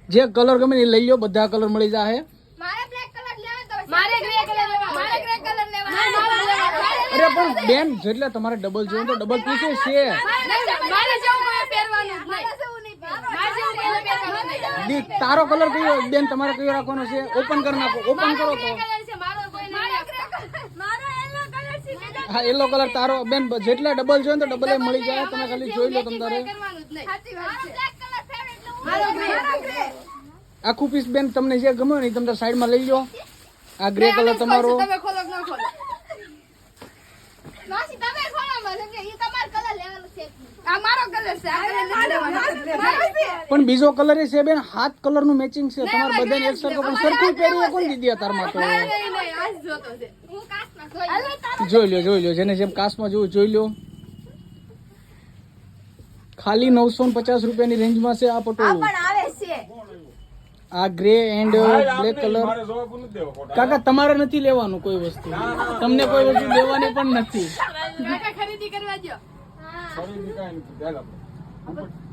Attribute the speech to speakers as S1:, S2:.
S1: જે કલર ગમે એ લઈ લો, બધા કલર મળી જાય.
S2: મારે બ્લેક કલર લેવાનો તો મારે ગ્રે કલર લેવાનો, મારે ગ્રે કલર લેવાનો.
S1: અરે પણ બેન જેટલા તમારે ડબલ જોઈએ તો ડબલ પીસે છે.
S2: મારે જેવું કોઈ પહેરવાનું જ નહીં. મારે જેવું કોઈ પહેરવાનું નહીં.
S1: દી તારો કલર કયો બેન, તમારે કયો રાખવાનો છે? ઓપન કરી નાખો, ઓપન કરો તો. હા યલો કલર તારો બેન, જેટલા ડબલ જોઈએ તો ડબલ મળી જાય. તમે ખાલી જોઈ લો તમારે આખું પીસ. બેન તમને જે ગમે ને તમે સાઈડમાં લઈ લો. આ ગ્રે કલર તમારો.
S2: તમે ખોલો કે ન ખોલો? માસી તમે ખોલો મને કે ઈ તમારો કલર લેવાનો છે. આ મારો કલર છે, આ કલર નથી લેવાનો.
S1: પણ બીજો કલર એ છે બેન, 7 કલર નું મેચિંગ છે. તમારે બધાને એક સરખો પણ સરખું પહેરી કોણ દીધી અતારમાં તો.
S2: નહીં આજ જોતો છે. હું કાચમાં
S1: જોઈ લો જેને જેમ કાસમાં જોવું જોઈ લો. ખાલી 950 રૂપિયાની રેન્જમાં છે આ પટોળું.
S2: પણ આવે છે.
S1: આ ગ્રે એન્ડ બ્લેક કલર. કાકા તમારે નથી લેવાનું કોઈ વસ્તુ, તમને કોઈ વસ્તુ લેવાની પણ નથી.
S2: કાકા ખરીદી કરવા જો.
S3: ખરીદી કાંઈ નથી.